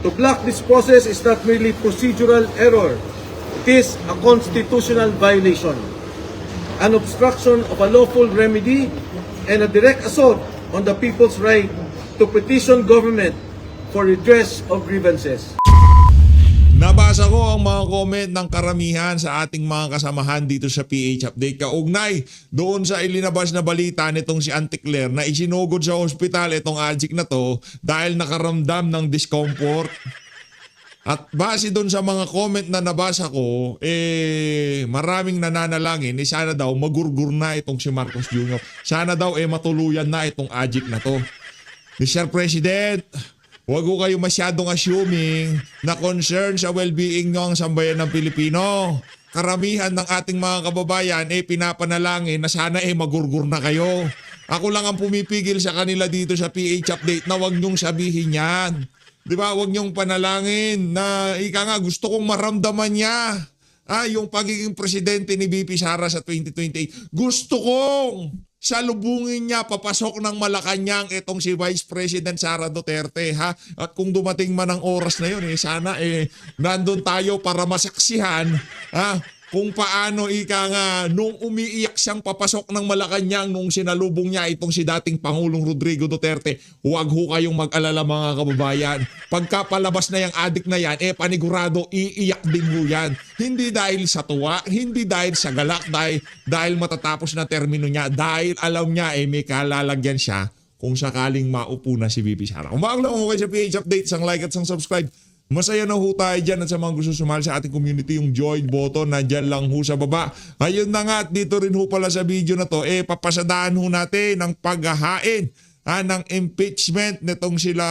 To block this process is not merely procedural error. It is a constitutional violation, an obstruction of a lawful remedy, and a direct assault on the people's right to petition government for redress of grievances. Nabasa ko ang mga comment ng karamihan sa ating mga kasamahan dito sa PH Update kaugnay doon sa ilinabas na balita nitong si Auntie Claire na isinugod sa ospital itong addict na to dahil nakaramdam ng discomfort. At base doon sa mga comment na nabasa ko, maraming nananalangin sana daw magurgur na itong si Marcos Jr. Sana daw matuluyan na itong addict na to. Mr. President, huwag ko kayo masyadong assuming na concern sa well-being nyo ang sambayan ng Pilipino. Karamihan ng ating mga kababayan pinapanalangin na sana magurgur na kayo. Ako lang ang pumipigil sa kanila dito sa PH Update na huwag nyong sabihin yan. Di ba? Huwag niyong panalangin na ika nga gusto kong maramdaman niya. Yung pagiging presidente ni VP Sara sa 2028. Gusto kong salubungin niya papasok ng Malacanang itong si Vice President Sara Duterte. At kung dumating man ang oras na yun, sana nandun tayo para masaksihan kung paano ika nga nung umiiyak siyang papasok ng Malacanang nung sinalubong niya itong si dating Pangulong Rodrigo Duterte. Huwag ho kayong mag-alala mga kababayan. Pagka palabas na yung adik na yan, panigurado iiyak din ho yan. Hindi dahil sa tuwa, hindi dahil sa galak, dahil matatapos na termino niya, dahil alam niya may kalalagyan siya kung sakaling maupo na si VP Sara. Kung lang ako kayo sa PH Update, sang like at sang subscribe. Masaya na ho tayo dyan at sa mga gusto sumali sa ating community, yung join button, nandyan lang ho sa baba. Ayun na nga, at dito rin ho pala sa video na to, papasadaan ho natin ng paghahain ng impeachment nitong sila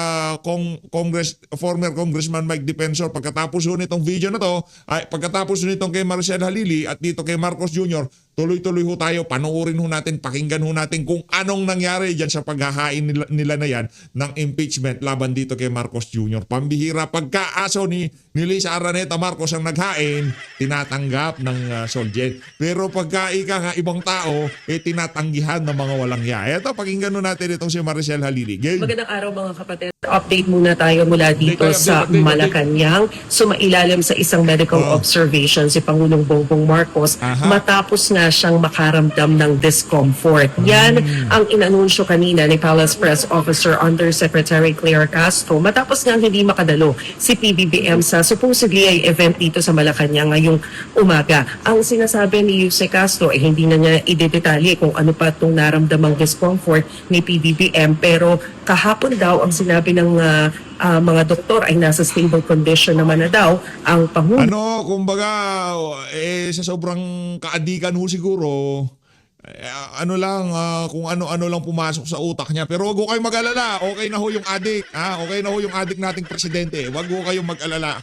former Congressman Mike Defensor. Pagkatapos ho nitong video na to, pagkatapos ho nitong kay Maricel Halili at dito kay Marcos Jr., tuloy-tuloy ho tayo, panoorin ho natin, pakinggan ho natin kung anong nangyari dyan sa paghahain nila na yan ng impeachment laban dito kay Marcos Jr. Pambihira, pagkaaso ni Lisa Araneta Marcos ang naghain, tinatanggap ng Soljen. Pero pagka nga ibang tao, tinatanggihan ng mga walang ya. Eto, pakinggan ho natin itong si Maricel Halili. Game. Magandang araw mga kapatid. Update muna tayo mula dito sa Malacanang. Sumailalim sa isang medical observation si Pangulong Bongbong Marcos matapos nga siyang makaramdam ng discomfort. Yan ang inanunsyo kanina ni Palace Press Officer Undersecretary Claire Castro matapos nga hindi makadalo si PBBM sa supposedly ay event dito sa Malacanang ngayong umaga. Ang sinasabi ni Yuse Castro hindi na niya idedetalye kung ano pa itong naramdamang discomfort ni PBBM pero kahapon daw ang sinabi ng mga doktor ay nasa stable condition naman na daw ang Pangulo. Kumbaga, sa sobrang kaadikan ho siguro, kung ano-ano lang pumasok sa utak niya. Pero wag ho kayong mag-alala, okay na ho yung adik. Okay na ho yung adik nating presidente. Wag ho kayong mag-alala.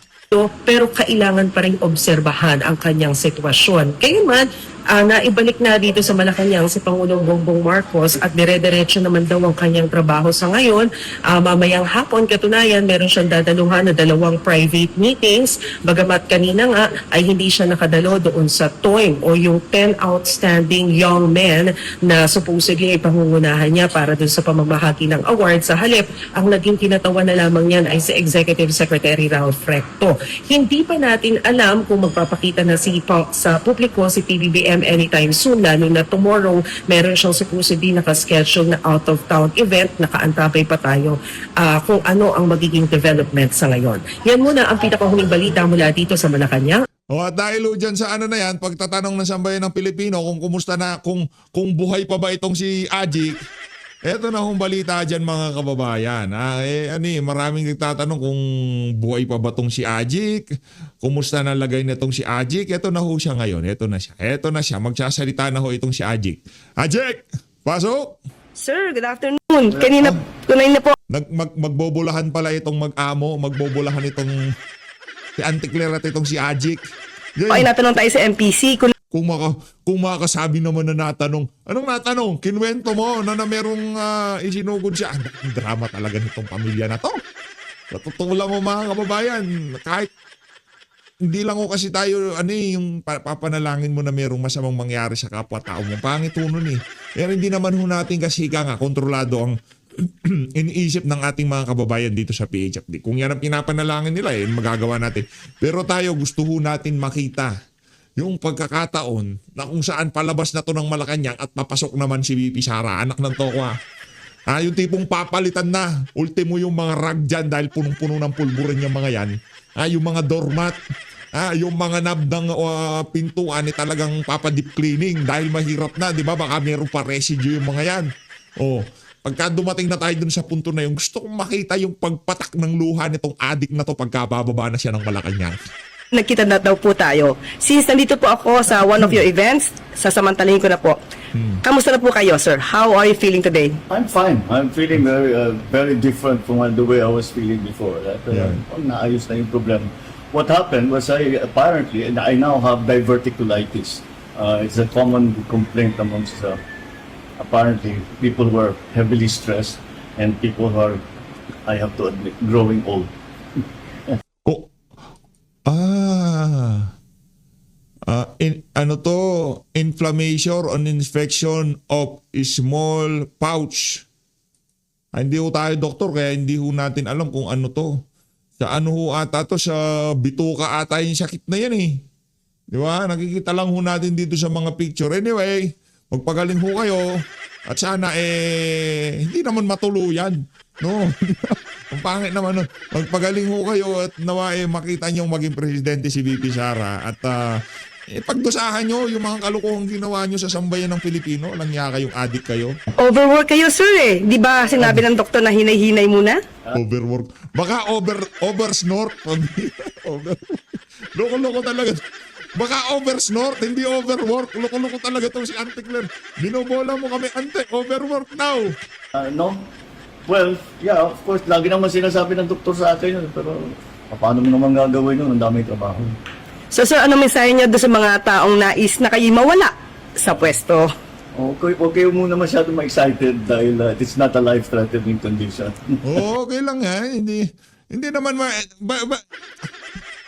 Pero kailangan pa rin obserbahan ang kanyang sitwasyon. Kaya man, naibalik na dito sa Malacanang si Pangulong Bongbong Marcos at dire-diretso naman daw ang kanyang trabaho sa ngayon. Mamayang hapon, katunayan, meron siyang dadaluhan na 2 private meetings. Bagamat kanina nga ay hindi siya nakadalo doon sa TOIM o yung 10 outstanding young men na supposedly ay pangungunahan niya para doon sa pamamahagi ng award. Sa halip, ang naging kinatawan na lamang niyan ay si Executive Secretary Ralph Recto. Hindi pa natin alam kung magpapakita na sa publiko si PBBM anytime soon, lalo na tomorrow meron siyang supposedly nakaschedule na out-of-town event. Nakaantabay pa tayo kung ano ang magiging development sa ngayon. Yan muna ang pinakahuling balita mula dito sa Malacanang. At dahil dyan sa na yan, pagtatanong ng sambayan ng Pilipino kung kumusta na, kung buhay pa ba itong si Ajik, eto na hong balita dyan mga kababayan. Maraming nagtatanong kung buhay pa ba itong si Ajik, kumusta na lagay na itong si Ajik. Eto na ho siya ngayon, eto na siya, magsasalita na ho itong si Ajik. Ajik, pasok! Sir, good afternoon. Kanina po. Magbobolahan pala itong magbobolahan itong si Auntie Claire at itong si Ajik. Ay, natanong tayo sa MPC. Kung makakasabi naman na natanong. Anong natanong? Kinuwento mo na merong isinugod siya. Ang drama talaga nitong pamilya na to. Sa totoo lang mo mga kababayan, kahit hindi lang ko kasi tayo, yung papanalangin mo na merong masamang mangyari sa kapwa-tao mo. Pangit ho nun eh. Pero hindi naman ho natin kasi kontrolado ang iniisip ng ating mga kababayan dito sa PHFD. Kung yan ang pinapanalangin nila, magagawa natin. Pero tayo gusto ho natin makita yung pagkakataon na kung saan palabas na to ng Malacanang at papasok naman si VP Sara, anak ng Tokwa. Yung tipong papalitan na, ultimo yung mga rag dyan dahil punong-puno ng pulburin yung mga yan. Yung mga doormat, yung mga knob ng pintuan talagang papadip cleaning dahil mahirap na, di ba? Baka meron pa residue yung mga yan. Pagka dumating na tayo dun sa punto na yung gusto kong makita yung pagpatak ng luha nitong adik na to pagka bababa na siya ng Malacanang. Nagkita na daw po tayo. Since nandito po ako sa one of your events, sasamantalahin ko na po. Kamusta na po kayo, sir? How are you feeling today? I'm fine. I'm feeling very different from the way I was feeling before. Naayos na yung problem. What happened was I now have diverticulitis. It's a common complaint amongst apparently people who are heavily stressed and people who are, I have to admit, growing old. Inflammation or infection of small pouch. Hindi ho tayo doktor kaya hindi ho natin alam kung ano to. Sa ano ho ata to, sa bituka ata yung sakit na yan eh. Di ba? Nakikita lang ho natin dito sa mga picture. Anyway, magpagaling ho kayo at sana hindi naman matuluyan. No? Ang pangit naman nun. Magpagaling ho kayo at nawa makita nyo maging presidente si VP Sara at pagdusahan nyo yung mga kalukuhang ginawa nyo sa sambayan ng Pilipino. Walang niya kayong adik kayo. Overwork kayo, sir eh. Di ba sinabi ng doktor na hinay-hinay muna? Overwork. Baka oversnort. Loko-loko talaga. Baka oversnort, hindi overwork. Loko-loko talaga to si Auntie Claire. Binobola mo kami, Ante, overwork now. No? Well, yeah, of course, lagi naman sinasabi ng doktor sa akin yun. Pero paano mo naman gagawin yun? Ang dami trabaho. So, sir, ano mensahe niyo doon sa mga taong nais na kayo mawala sa pwesto? Huwag kayo muna masyado ma-excited dahil it's not a life-threatening condition. Okay lang yan. Hindi naman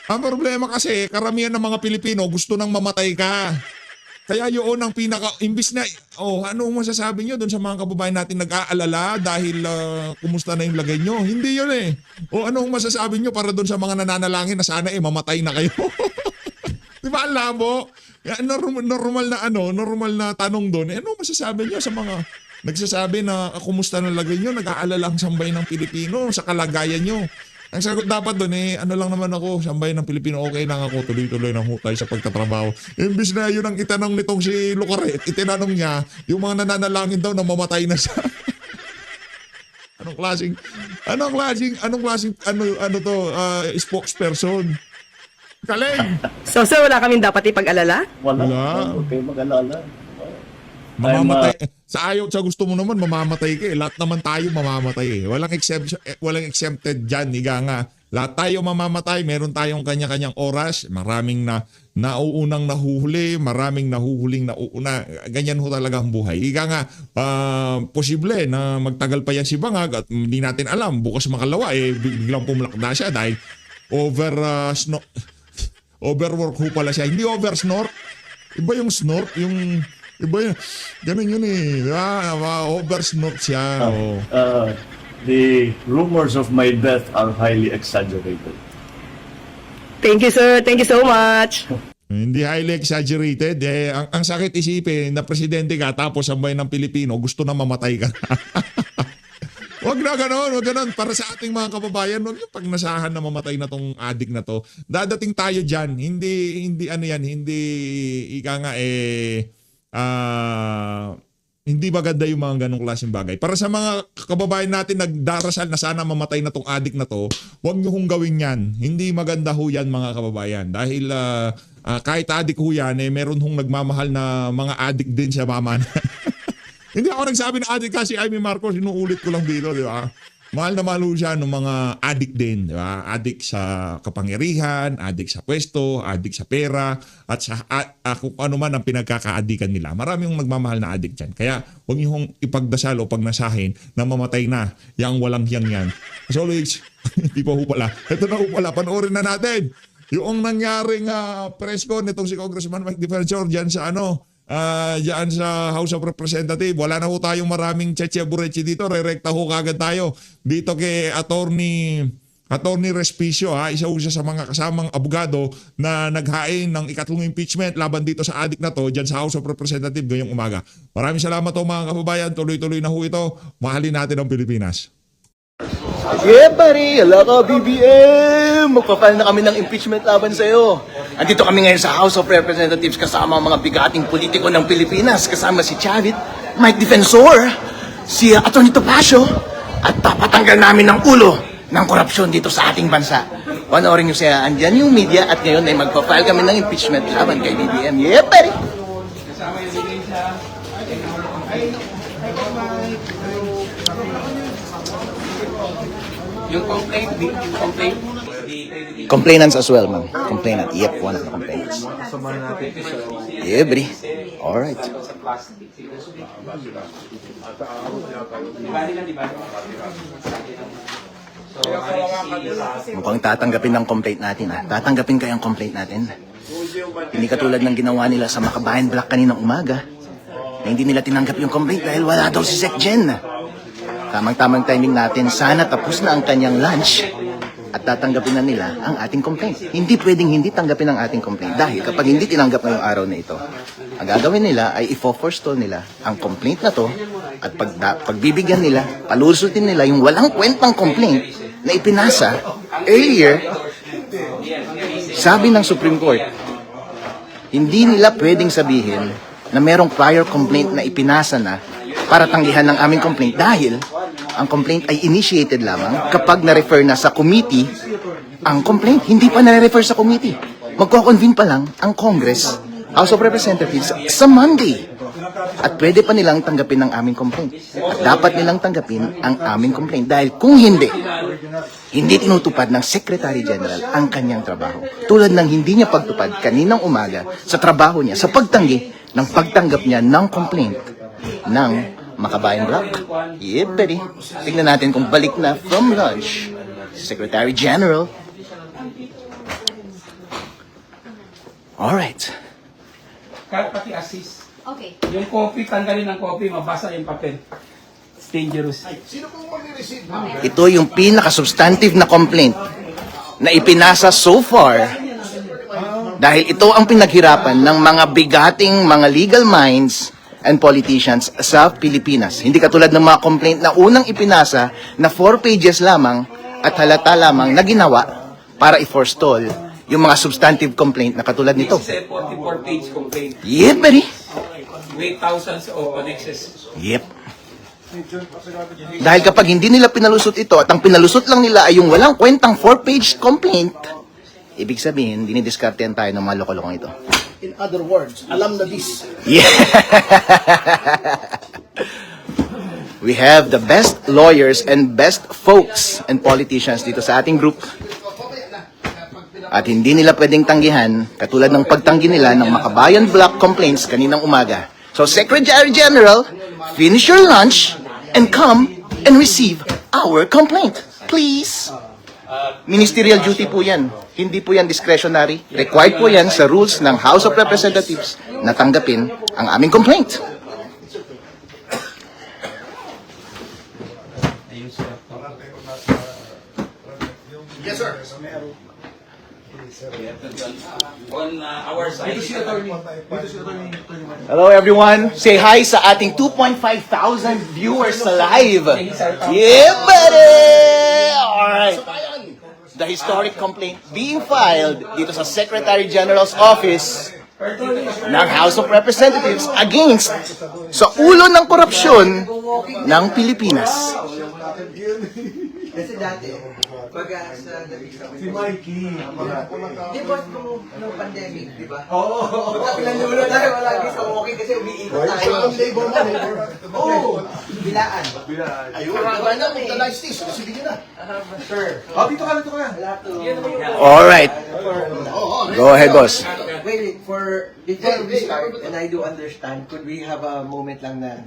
ang problema kasi, karamihan ng mga Pilipino gusto nang mamatay ka. Kaya yun ang imbis na, ano masasabi nyo doon sa mga kababayan natin nag-aalala dahil kumusta na yung lagay nyo? Hindi yun eh. Ano masasabi nyo para doon sa mga nananalangin na sana mamatay na kayo? Di ba ang labo? Normal na tanong doon. Ano masasabi nyo sa mga nagsasabi na kumusta na lagay nyo? Nag-aalala ang sambayan ng Pilipino sa kalagayan nyo. Ang sagot dapat doon ano lang naman ako, sambayan ng Pilipino, okay lang ako, tuloy-tuloy ng hutay sa pagtatrabaho. Imbis na yun ang itanong nitong si Lucaret, itinanong niya, yung mga nananalangin daw na mamatay na siya. Anong klaseng spokesperson? Galing! So, sir, wala kaming dapat ipag-alala? Wala. Huwag kayo mag-alala. Mamamatay. Sa ayaw, sa gusto mo naman, mamamatay ka eh. Lahat naman tayo mamamatay eh. Walang exempted dyan. Higa nga. Lahat tayo mamamatay. Meron tayong kanya-kanyang oras. Maraming nauunang nahuhuli. Maraming nahuhuling nauuna. Ganyan ho talaga ang buhay. Higa nga, posible na magtagal pa yan si Bangag at hindi natin alam. Bukas makalawa biglang pumulakda siya dahil overwork ho pala siya. Hindi oversnort. Iba yung snort, iba yun. Ganun yun eh. Oversnort siya. The rumors of my death are highly exaggerated. Thank you, sir. Thank you so much. Hindi highly exaggerated. Ang sakit isipin na presidente ka tapos ang bayan ng Pilipino gusto na mamatay ka. Wag na ganon. Para sa ating mga kababayan, wag yung pagnasahan na mamatay na tong adik na to. Dadating tayo dyan. Hindi hindi maganda yung mga ganong klaseng bagay. Para sa mga kababayan natin nagdarasal na sana mamatay na tong adik na to, huwag nyo hong gawin yan. Hindi maganda ho yan mga kababayan. Dahil kahit adik ho yan, meron hong nagmamahal na mga adik din sa mama. Hindi ako nagsabi na adik kasi Amy Marcos, inuulit ko lang dito, di ba? Mahal na mahal siya ng mga adik din, di ba? Adik sa kapangyarihan, adik sa pwesto, adik sa pera, at sa kung ano man ang pinagkakaadikan nila. Maraming nagmamahal na adik dyan. Kaya huwag niyo hong ipagdasal o pagnasahin na mamatay na yang walang hiyang yan. As always, hindi pa ho pala. Ito na ho pala, panoorin na natin. Yung nangyaring press con nitong si Congressman Mike Defensor dyan sa diyan sa House of Representatives. Wala na ho tayong maraming tsetche-buretche dito. Rerekta ho kagad tayo dito kay Attorney Respicio, isa ho siya sa mga kasamang abogado na naghain ng ikatlong impeachment laban dito sa adik na to dyan sa House of Representatives ngayong umaga. Maraming salamat ho mga kababayan. Tuloy-tuloy na ho ito. Mahalin natin ang Pilipinas. Yeah, buddy! Hello ka, BBM! Magpapal na kami ng impeachment laban sa'yo. Andito kami ngayon sa House of Representatives kasama ang mga bigating politiko ng Pilipinas. Kasama si Chavit, Mike Defensor, si Atty. Topacio, at papatanggal namin ng ulo ng korupsyon dito sa ating bansa. Panoorin nyo siya, andyan yung media at ngayon ay magpapile kami ng impeachment laban kay BBM. Yeah, buddy! Yung complaint. Complainants as well, ma'am. Complainant. Yep, one of the complainants. Yeah, buddy. Alright. Mukhang tatanggapin ng complaint natin, ha? Tatanggapin kayang complaint natin. Hindi katulad ng ginawa nila sa Makabayan Black kaninang umaga na hindi nila tinanggap yung complaint dahil wala daw si Sec Jen. Tamang-tamang timing natin, sana tapos na ang kanyang lunch at tatanggapin na nila ang ating complaint. Hindi pwedeng hindi tanggapin ang ating complaint dahil kapag hindi tinanggap ngayong araw na ito, ang gagawin nila ay i-forestall nila ang complaint na to at pagbibigyan nila, palusutin nila yung walang kwentang complaint na ipinasa earlier. Sabi ng Supreme Court, hindi nila pwedeng sabihin na merong prior complaint na ipinasa na para tanggihan ng aming complaint dahil ang complaint ay initiated lamang kapag na-refer na sa committee ang complaint. Hindi pa na-refer sa committee. Magko-convene pa lang ang Congress, House of Representatives sa Monday. At pwede pa nilang tanggapin ang aming complaint. At dapat nilang tanggapin ang aming complaint dahil kung hindi tinutupad ng Secretary General ang kanyang trabaho. Tulad ng hindi niya pagtupad kaninang umaga sa trabaho niya, sa pagtanggi ng pagtanggap niya ng complaint ng Makabayan Black. Yep, buddy. Tignan natin kung balik na from lunch Secretary General. Alright. Kahit pati assist. Okay. Yung copy, tanggalin ng copy, mabasa yung papel. It's dangerous. Ito yung pinaka-substantive na complaint na ipinasa so far dahil ito ang pinaghirapan ng mga bigating mga legal minds and politicians sa Pilipinas. Hindi katulad ng mga complaint na unang ipinasa na 4 pages lamang at halata lamang na ginawa para i-forestall yung mga substantive complaint na katulad nito. This is a 44-page complaint Yep, buddy. with thousands of annexes. Yep. Dahil kapag hindi nila pinalusot ito at ang pinalusot lang nila ay yung walang kwentang 4-page complaint, ibig sabihin, dinidiskartehan tayo ng mga lokolokong ito. In other words, alam na this. Yeah. We have the best lawyers and best folks and politicians dito sa ating group. At hindi nila pwedeng tanggihan, katulad ng pagtanggi nila ng Makabayan Black complaints kaninang umaga. So, Secretary General, finish your lunch and come and receive our complaint. Please. Ministerial duty po yan. Hindi po yan discretionary. Required po yan sa rules ng House of Representatives na tanggapin ang aming complaint. Yes, sir. On our side, Hello everyone. Say hi sa ating 2,500 viewers sa live. Yeah, buddy! Alright. The historic complaint being filed dito sa Secretary General's office ng House of Representatives against sa ulo ng korupsyon ng Pilipinas. Kasi dati, pag sa si Mikey, di ba nung pandemic, di ba? Oo. Pagkapilanulo tayo, lagi sa okay kasi umiikot tayo. Oo, bilaan. Ayun, diba na, utilize this. Kasi bigyan na. Sure. Dito ka. Alright. Go ahead, boss. Wait, before we start, and I do understand, could we have a moment lang na,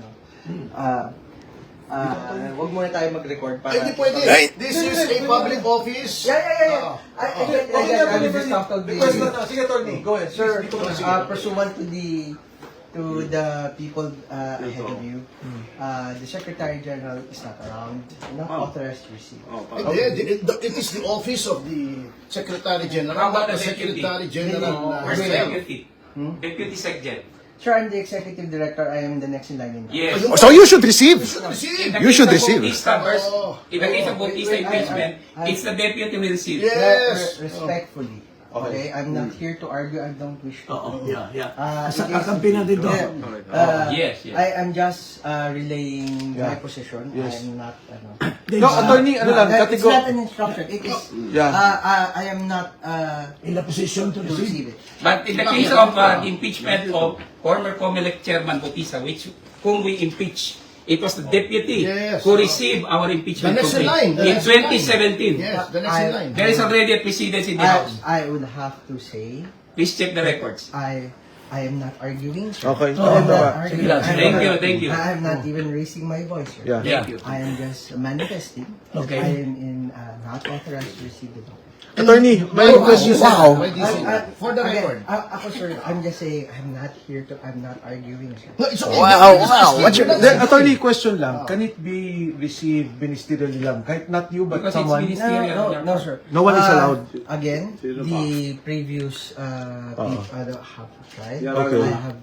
wag muna tayo mag-record para... Hindi pwede. Right. This is a public office. Yeah. I just have to be... Sige, Tony. Go ahead. Sir, pursuant to the to the people ahead of you. The Secretary General is not around, not authorized to receive. It is the office of the Secretary General, How about not the the deputy? Secretary General. Where's the himself. deputy? Deputy Secgen. Sir, I'm the Executive Director. I am the next in line. Yes. So you should receive. Receive. You should receive. In the case of Bautista impeachment, it's the deputy who will receive. Yes. Respectfully. Okay, I'm not here to argue. I don't wish to. Sa kakampi natin to. Yes, yes. I am just relaying my position. I am not. No, attorney, ano lang, It's kategor- not an instruction. It is. Yeah. I am not In the position to to receive. receive it. But in the case of the impeachment of former COMELEC Chairman Bautista, whom we impeach, it was the deputy Yes. who received our impeachment The next in line. complaint The in next in line. 2017. Yes, the next in line. There is already a precedence in the House. I would have to say Please check the records. I am not arguing. Sir. Okay. I am not arguing. Thank you. I am not even raising my voice. Sir. Yeah. Thank you. I am just manifesting. Okay. I am not authorized to receive the document. Attorney, Why did you say that? Wow. Why did you say that? For the record. Ako sir, I'm just saying, I'm not arguing, sir. No, it's okay. Wow, wow. What's your... The attorney, question lang. Can it be received ministerially lang? Kahit not you, but Because it's someone? ministerial. No, sir. No one is allowed. Again, the previous people have tried. Okay. I have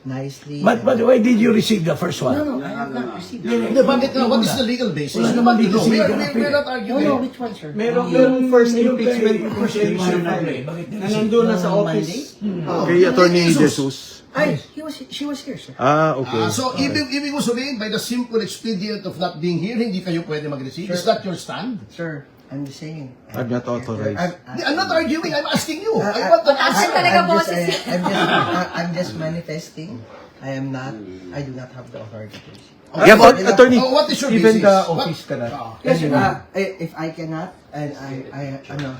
nicely. But why did you receive the first one? No, I have not received. Hindi, bakit nga? What is the legal basis? Wala naman dito We're sige. not arguing. No, which one, sir? Merong first Yung impeachment kay- prosecution Bakit na nandun na sa office. Kay Hindi, Attorney Jesus. Jesus. Ay, she was here, sir. Okay. So, ibig mo sabihin, by the simple expedient of not being here, hindi kayo pwede mag-receive? Is that your stand? Sir, I'm just saying. I'm not authorized. I'm not arguing, I'm asking you. I want an answer. I'm just manifesting. I do not have the authority to receive. Yeah, but attorney, Oh, what is your even basis? the What- office ka na. Yes, sir. If I cannot, and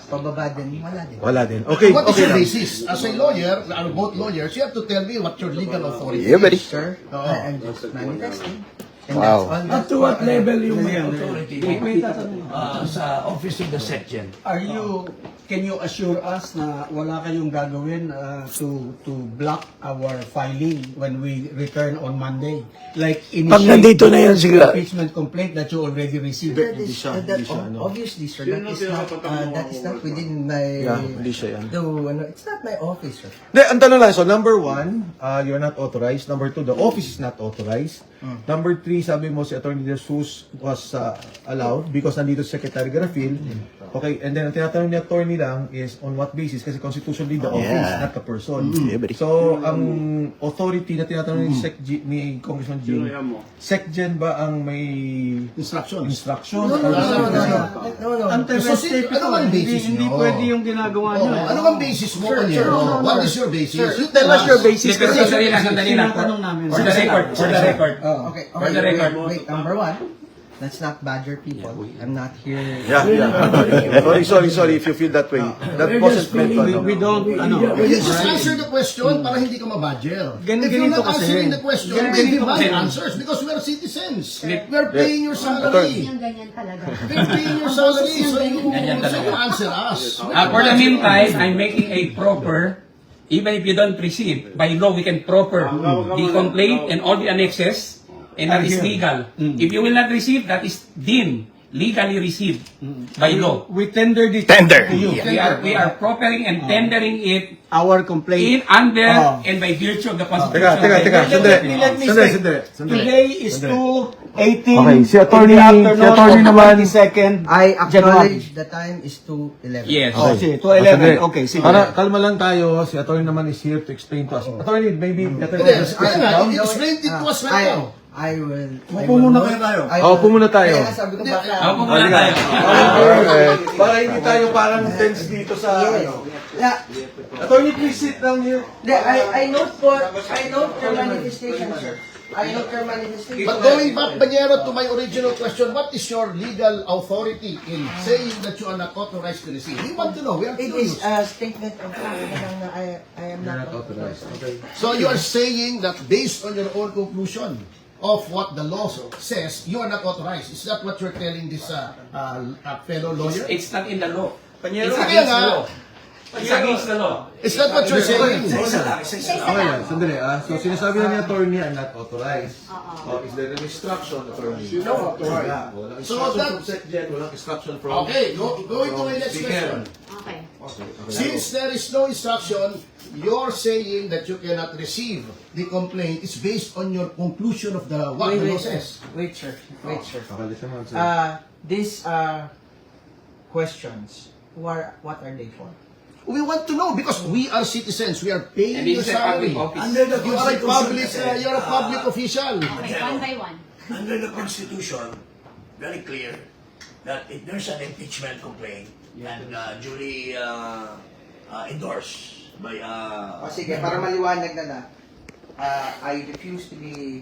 pababa din, wala din. Wala din. Okay, What is okay your lang. basis? As a lawyer, both lawyers, you have to tell me what your legal authority Yeah, buddy. is. Sir, I'm just manifesting. And Wow. that's all. Up to what level yung may authority sa office of the section? Can you assure us na wala kayong gagawin to block our filing when we return on Monday? Like Pag nandito na yan, sige. impeachment complaint that you already received. Obviously, sir, that is not within my. Yeah, hindi siya yan. It's not my office, sir. Hindi, ang tanong lang, so number 1, you're not authorized. Number 2, the office is not authorized. Number 3, sabi mo si Attorney De Jesus was allowed because nandito si Secretary Garfield. Okay, and then ang tinatanong ni Attorney lang is on what basis? Kasi constitutionally the office, not the person. Yeah, buddy. So, ang authority na tinatanong ni Congressman Jing, SecGen ba ang may Instructions. instructions? No. Ano bang basis Hindi nyo? pwede yung ginagawa Oh, nyo. ano bang basis mo kanyo? What is your basis? You Tell us your basis. Pero sandali lang. Tinatanong namin. For the record. Okay, For the record. wait, number 1, let's not badger people. I'm not here. Sorry if you feel that way. That wasn't meant to. We don't, You just answer the question para hindi ka mabadger. If you're ganito not kasi. answering the question, we demand answers because we are citizens. We are paying your salary. We're paying your salary, so you answer us. For the meantime, I'm making a proper, even if you don't receive, by law we can proper the complaint and all the annexes, and that is legal. If you will not receive, that is deemed legally received by law. We tendered it Tender. to you. We are proppering and tendering it Our complaint. in under and by virtue of the Constitution. Teka. Let me say, Sandali. today is 2:18 Okay, si Attorney- in the afternoon si Attorney of the naman- 22nd I January. acknowledge the time is 2:11. Yes. Oh, sige, 2:11. Okay, sige. Para kalma lang tayo, si Attorney naman is here to explain to us. Attorney, maybe better Yes, just sit down. explain it to us right now. I will. Upo muna kayo tayo. Upo muna tayo. Kaya sabi ko baka. Ako muna tayo. Para hindi tayo parang tense dito sa ano. Yeah. Attorney, please sit down here. I note your manifestation, sir. I note your manifestation. But going back, Banyero, to my original question, what is your legal authority in saying that you are not authorized to receive? We want to know. We are It is curious. a statement of fact na I am not authorized. So you are saying that based on your own conclusion of what the law says, you are not authorized. Is that what you're telling this fellow lawyer? It's not in the law. Sige It's against the nga. law. It's against the law. Is that what you're saying? Okay lang, sandali So sinasabi na ni attorney are not authorized. Is there an instruction, attorney? No, authorized. Walang So instruction that- from SecGen, walang instruction from... Okay, going to my next question. Okay. Since there is no instruction, you're saying that you cannot receive the complaint is based on your conclusion of the what the law says. Wait, sir. Wait, sir. Okay, listen mo, sir. These questions, what are they for? We want to know because we are citizens. We are paying And your this is a public salary. office. Under the You are a public, Constitution, you're a public official. Okay, one by one. under the Constitution, very clear that if there's an impeachment complaint and duly endorsed by O sige, para maliwanag na I refuse to be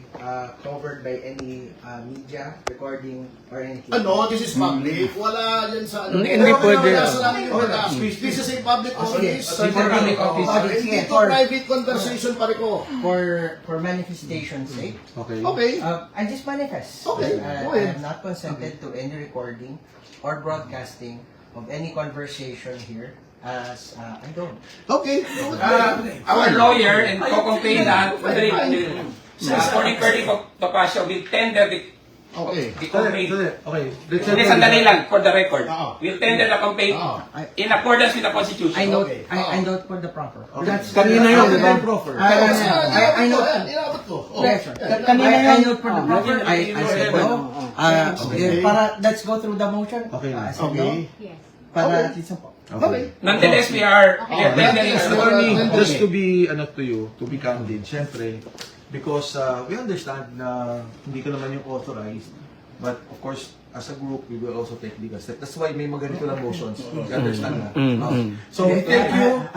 covered by any media recording or anything. Ano, this is public. Wala yan sa ano. Hindi pwede. Wala sa amin yung batas. This is a public office. It's a public office. Hindi to private conversation pare ko. For manifestation's sake, Okay. I just manifest. Okay, I go ahead. am not consented to any recording or broadcasting of any conversation here as I don't. Okay. Our lawyer and co-complainant, according to Topacio, will tender the Okay. complaint. Okay, Hindi, sandali lang, for the record. Oo. We'll tender the complaint Oo. in accordance with the Constitution. I note, Okay. I note for the proper. That's Kanina yun, di ba? Proper. I know. Inabot ko. Oh. Yes, sir. I note for the proper. I said no. Para let's go through the motion. Okay na. I said no. Yes. Para at least Okay. Nonetheless, we are tendering the Attorney, Attorney. just to be to be candid, syempre, because we understand na hindi ka naman yung authorized, but of course, as a group, we will also take legal steps. That's why may mga ganito lang motions. We understand na. So, we thank you.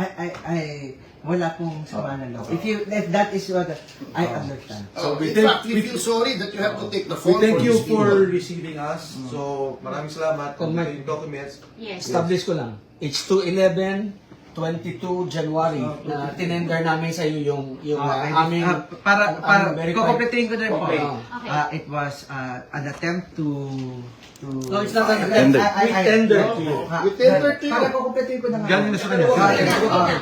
Wala pong sama ng loob. If that is what I understand. So, In fact, we feel sorry that you have to take the we fall thank you this for evil. receiving us. So, maraming salamat. Kung may documents. Yes. Establish ko lang. It's 2/11/22 January na tinender namin sa iyo yung aming para verified. kukumpletin ko na rin po. Okay. It was an attempt to No, it's not an attempt. We tendered to you. We tendered to you. Para kukumpletin ko na nga. Galing na sa kanya.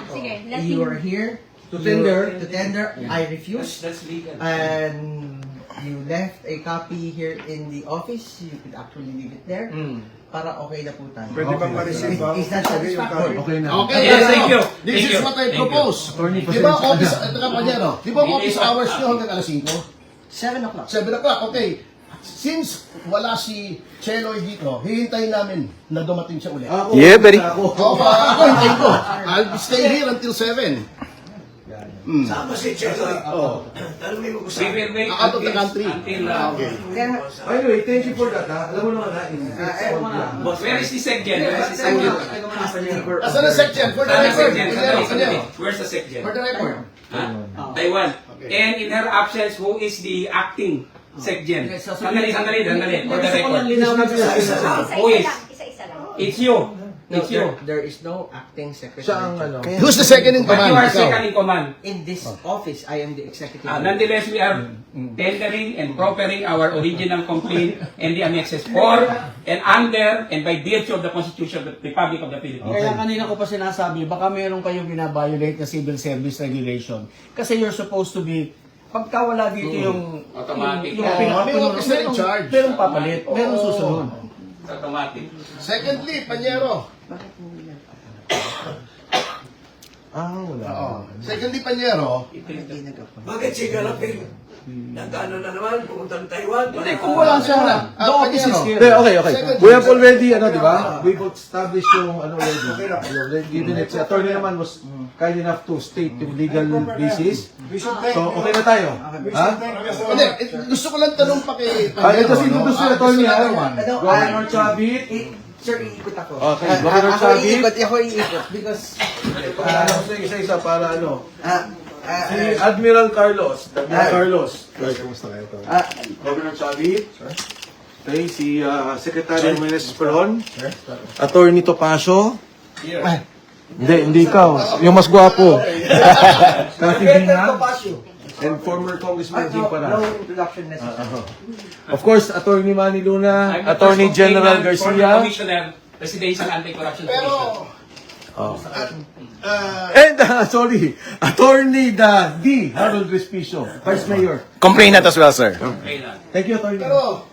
Sige, let You him... are here To tender. To tender. I refused. That's legal. And you left a copy here in the office. You could actually leave it there. Para okay na po tayo. Pwede bang ma-receive ba? Is that satisfactory? Okay na. Okay, Yes, thank you. This Thank is you. what I Thank you. propose. Attorney, Di ba pasensya office, na. ito kapanyero, di ba office hours nyo hanggang alas 5? 7 o'clock. 7 o'clock, okay. Since wala si Cheloy dito, hihintayin namin na dumating siya ulit. Yeah, buddy. Ako, hintayin ko. I'll stay here until 7. Sama si Cheloy. Tanungin mo ko We sa will wait Out of the country. until Okay. Anyway, thank you for that. Alam mo naman na, where is the SecGen? Where is the SecGen? Asan ang section? For the Saan ang record. SecGen? Sandali. Where's the SecGen? For the record. Taiwan. And in her absence, who is the acting SecGen? Sandali. For the record. Isa-isa Who is? lang. Isa-isa lang. It's you. No, It's you. there is no acting secretary. siya ang ano. Who's the second in But you command? are Ikaw. second in command. In this office, I am the executive. Nonetheless, we are tendering and proffering our original complaint and the annexes for and under and by virtue of the Constitution of the Republic of the Philippines. Kaya kanina ko pa sinasabi, baka meron kayong binabiolate na civil service regulation. Kasi you're supposed to be, pagka wala dito yung Automatic. yung May officer in charge. merong papalit, merong susunod. It's automatic. Secondly, Panyero. Wala. Secondly, Panyero. Bakit si Galapin? Nagkano na naman, pumunta ng Taiwan. Kung wala siya, the office is here. Okay. We have already, di ba? We've established yung, already. Given it, si attorney naman was kind enough to state yung legal basis. So, okay na tayo. Ha? Hindi, gusto ko lang tanong pa kay Ito si Tutus si attorney, ha? Ano, Governor Chavit. Sir, iikot ako. Okay, Governor Chavit. Ako iikot because Isa-isa para ano. Si Admiral Carlos. Carlos. Governor Chavit. Okay, si Secretary Menes Peron. Attorney Topacio. Hindi ikaw. Yung mas gwapo. Kathy Bina. And former Congressman Jim Para. no introduction necessary. Of course, Attorney Manny Luna, I'm the Attorney first General complainant, former Garcia. Commissioner, Presidential Anti-Corruption Pero, Commission. And, sorry, Attorney D. Harold Respicio, Vice Mayor. Complainant as well, sir. Thank you, Attorney. Pero,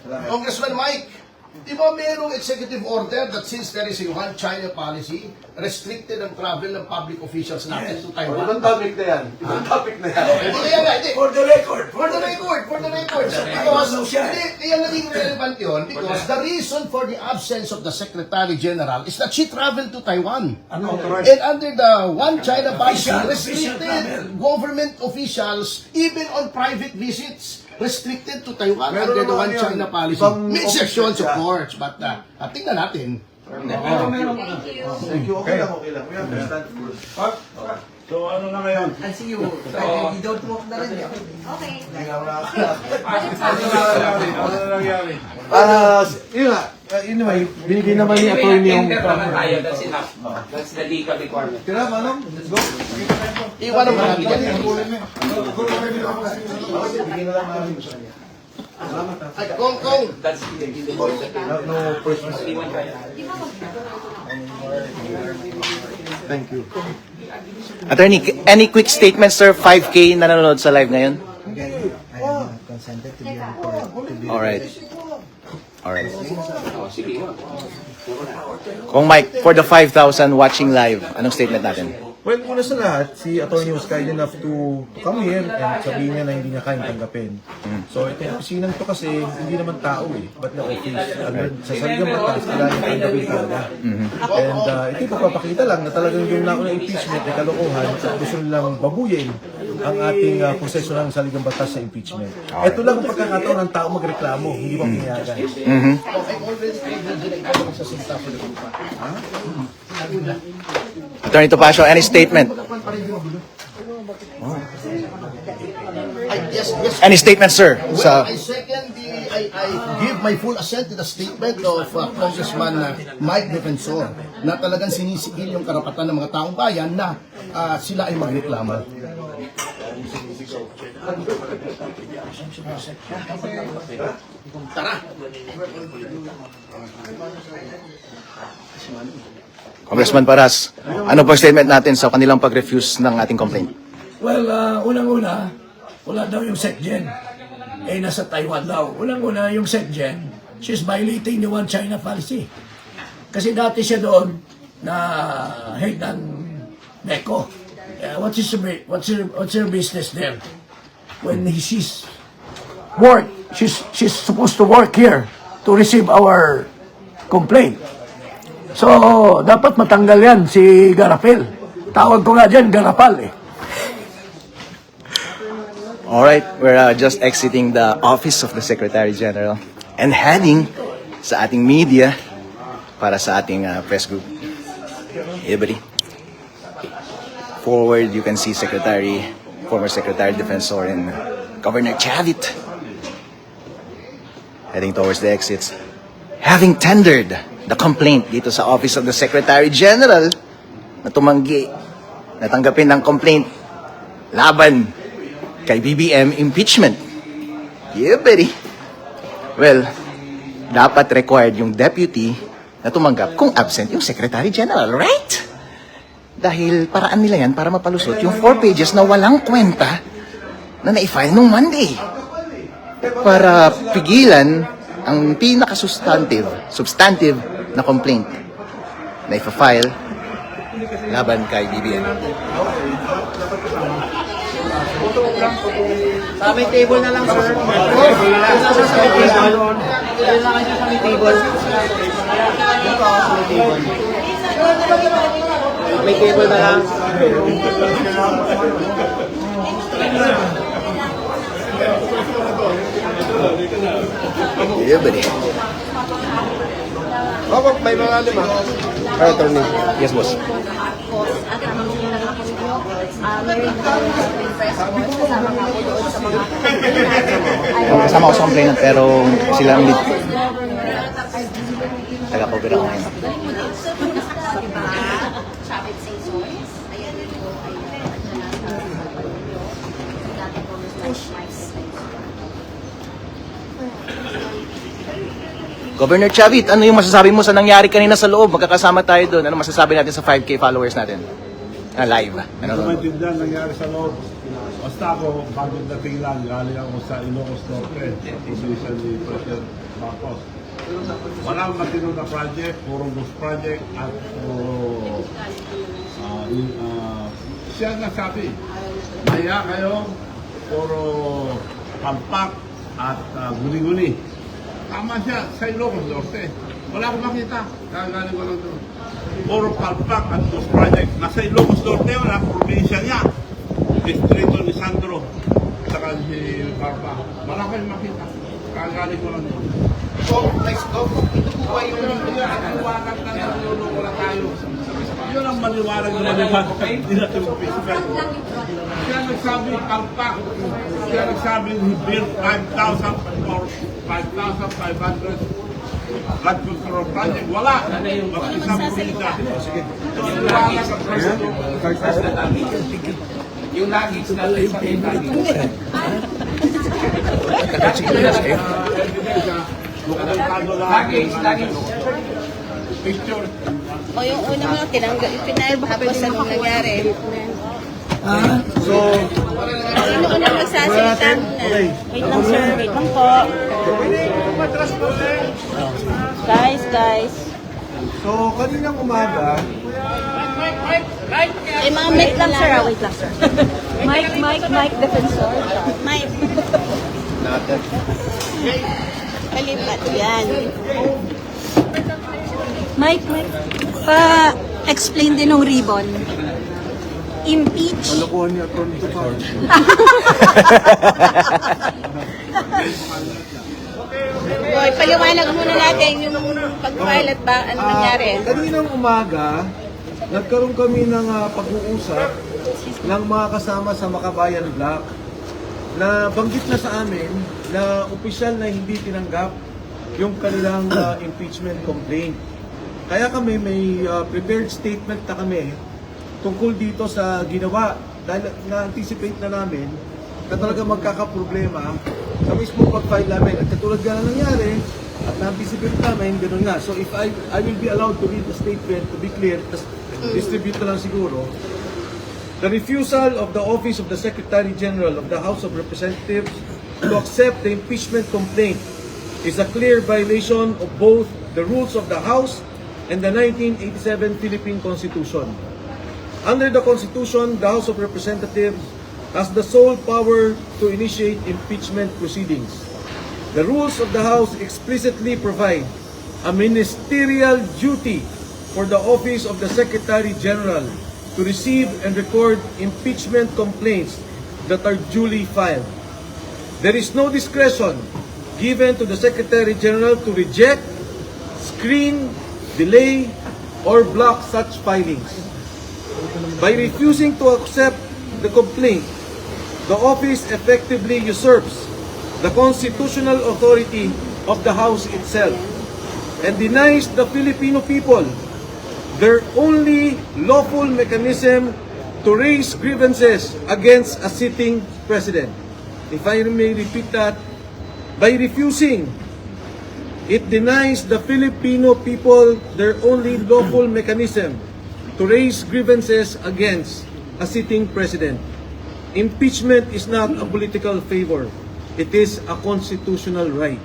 Congressman Mike, di ba mayroong executive order that since there is a one China policy, restricted ang travel ng public officials natin to Taiwan? Ibang topic na yan. Ibang topic na yan. Hindi kaya nga, hindi. For the record. For the record. Because, hindi, kaya naging relevant yun because the reason for the absence of the Secretary General is that she traveled to Taiwan. And under the one China policy, restricted government officials, even on private visits, restricted to Taiwan under the one China policy. May exceptions, of course, but tingnan natin. Thank you. Okay lang. We understand. So, ano na ngayon? And see you. You don't walk na rin. Okay. Yun nga. Anyway, binigay naman ni Attorney yung... Enter naman tayo, that's enough. That's the legal requirement. Tira, manong. Let's go. Iwan ang marami yan. Ay, Kong. That's No personal. Thank you. Attorney, any quick statement, sir? 5K na nanonood sa live ngayon? Alright. Kung Mike, for the 5,000 watching live, anong statement natin? Well, una sa lahat, si Attorney was kind enough to come here and sabihin niya na hindi niya kayang tanggapin. So, itong opisinang to kasi hindi naman tao eh. But na office, sa saligang batas, kailangan niya tanggapin talaga. And ito ipapakita lang na talagang yung nauna impeachment ay kalokohan at gusto nilang babuyin ang ating proseso ng saligang batas sa impeachment. Ito lang ang pagkakataon ng tao magreklamo, hindi ba pinayagan? Attorney Topacio, any statement? Yes. Any statement, sir? Well, I second I give my full assent to the statement of Congressman Mike Defensor na talagang sinisigil yung karapatan ng mga taong bayan na sila ay magreklamo. Congressman Paras, ano po statement natin sa kanilang pag-refuse ng ating complaint? Well, unang-una, wala daw yung SecGen. Nasa Taiwan daw. Unang-una, yung SecGen, she's violating the one China policy. Kasi dati siya doon na head ng MECO. What's her business there? When she's supposed to work here to receive our complaint. So, dapat matanggal yan si Garapel. Tawag ko nga dyan, Garapal eh. Alright, we're just exiting the office of the Secretary General and heading sa ating media para sa ating press group. Everybody. Forward, you can see former Secretary Defensor and Governor Chavit heading towards the exits. Having tendered the complaint dito sa office of the Secretary General na tumanggi, natanggapin ng complaint laban kay BBM impeachment. Yeah, buddy. Well, dapat required yung deputy na tumanggap kung absent yung Secretary General, right? Dahil paraan nila yan para mapalusot yung 4 pages na walang kwenta na na-file nung Monday. Para pigilan ang substantive na complaint na ipa-file laban kay BBM. Sa may table na lang, sir. Sa may table. Sa may table. May table na lang. Yeah, buddy. May mga lima. Attorney. Yes, boss. Kasama ko sa complainant pero sila ang lead. Taga-cover ako ngayon. Governor Chavit, ano yung masasabi mo sa nangyari kanina sa loob? Magkakasama tayo doon. Ano masasabi natin sa 5K followers natin? Live. Hindi ko maintindihan nangyari sa loob. Basta ako, bagong dating lang, galing ako sa Ilocos Norte, position ni President Marcos. Walang matino na project, puro ghost project, at puro siya nagsabi, maya kayo, puro palpak at guni-guni. Tama siya, sa Ilocos Norte. Wala akong makita, kagaling ko lang doon. Puro palpak at ghost project. Nasa Ilocos Norte, wala probinsya niya. Distrito ni Sandro, saka si Barba. Wala kayong makita, kagaling ko lang doon. So, ito po ba yung Maliwanag na naluloko na tayo. Yun ang maliwanag na maliwanag. Hindi na ito mag-specify. Siya nagsabi, palpak. Siya nagsabi, he built 5,000 or 5,500 flood control project. Wala. Mag-isang probinsya. Maliwanag ang presidente. Yung luggage na lang sa Picture. O yung una mo, tinanggal, pinalbahapos sa nung nangyari. So, Sino unang magsasalita na? Wait lang sir, wait lang po. Guys. so kaninang umaga, Ay, mga mic lang sir, wait lang sir. Mic, defensor. Mic. Kalipat yan. Mike, pa-explain din ng ribbon. Impeach. kalokohan ni Atty. Tupad. Boy, paliwanag muna natin yung pag-file at ba, ano nangyari. Kaninang umaga, nagkaroon kami ng pag-uusap ng mga kasama sa Makabayan Block na banggit na sa amin na opisyal na hindi tinanggap yung kanilang impeachment complaint. Kaya kami may prepared statement na kami tungkol dito sa ginawa dahil na-anticipate na namin na talaga magkakaproblema sa mismo pag-file namin. At katulad nga na nangyari, at na-anticipate namin, gano'n nga. So if I will be allowed to read the statement, to be clear, distribute na lang siguro. The refusal of the Office of the Secretary General of the House of Representatives to accept the impeachment complaint is a clear violation of both the rules of the House and the 1987 Philippine Constitution. Under the Constitution, the House of Representatives has the sole power to initiate impeachment proceedings. The rules of the House explicitly provide a ministerial duty for the Office of the Secretary General to receive and record impeachment complaints that are duly filed. There is no discretion given to the Secretary General to reject, screen, delay, or block such filings. By refusing to accept the complaint, the office effectively usurps the constitutional authority of the House itself and denies the Filipino people their only lawful mechanism to raise grievances against a sitting president. If I may repeat that, by refusing, it denies the Filipino people their only lawful mechanism to raise grievances against a sitting president. Impeachment is not a political favor. It is a constitutional right.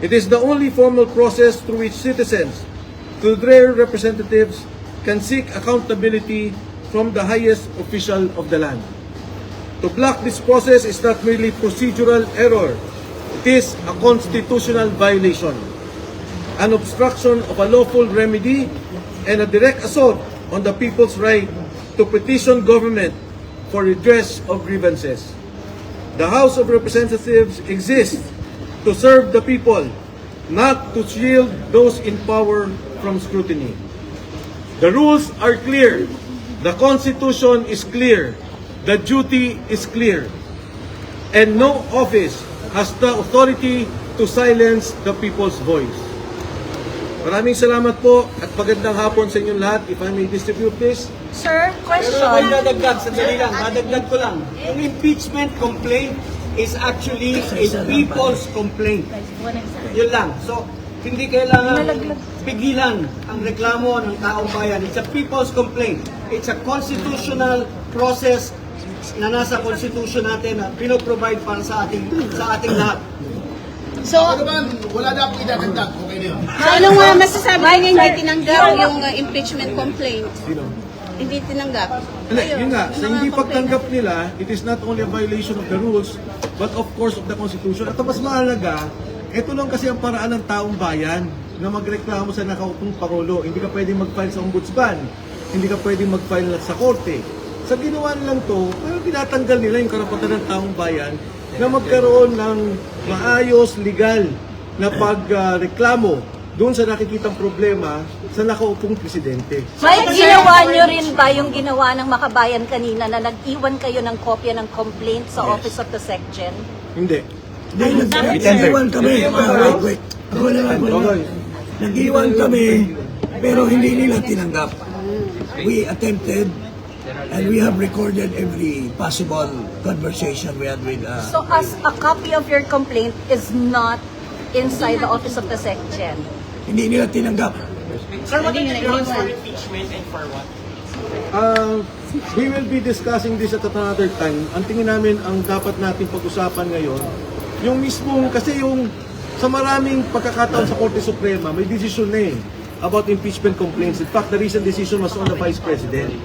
It is the only formal process through which citizens, through their representatives, can seek accountability from the highest official of the land. To block this process is not merely procedural error. It is a constitutional violation, an obstruction of a lawful remedy, and a direct assault on the people's right to petition government for redress of grievances. The House of Representatives exists to serve the people, not to shield those in power from scrutiny. The rules are clear. The Constitution is clear. The duty is clear. And no office has the authority to silence the people's voice. Maraming salamat po at magandang hapon sa inyong lahat. If I may distribute this. Sir, question. Madadagdag, sandali lang, madagdag ko lang. Yung impeachment complaint is actually a people's complaint. Yun lang. So, hindi kailangan pigilan ang reklamo ng taong bayan. It's a people's complaint. It's a constitutional process na nasa constitution natin na pinoprovide para sa ating lahat. So, ano naman, wala na akong idadagdag. Okay na yun. So, anong masasabi niya hindi tinanggap yung impeachment complaint? Hindi tinanggap. Hindi, yun nga, sa hindi pagtanggap nila, it is not only a violation of the rules, but of course of the Constitution. At ang mas mahalaga, ito lang kasi ang paraan ng taong bayan na magreklamo sa nakaupong Pangulo. Hindi ka pwedeng mag-file sa ombudsman, hindi ka pwedeng mag-file sa korte. Sa ginawa nilang to, pero tinatanggal nila yung karapatan ng taong bayan na magkaroon ng maayos, legal na pagreklamo doon sa nakikitang problema sa nakaupong presidente. May ginawa nyo rin ba yung ginawa ng Makabayan kanina na nag-iwan kayo ng kopya ng complaint sa Office of the SecGen? Hindi. Nag-iwan kami. Wait. Nag-iwan kami, pero hindi nila tinanggap. We attempted, and we have recorded every possible conversation we had with... So as a copy of your complaint is not inside the Office of the SecGen? Hindi nila tinanggap. Sir, what are the grounds for impeachment and for what? We will be discussing this at another time. Ang tingin namin ang dapat natin pag-usapan ngayon, yung mismong, kasi yung sa maraming pagkakataon sa Korte Suprema, may decision na about impeachment complaints. In fact, the recent decision was on the Vice President.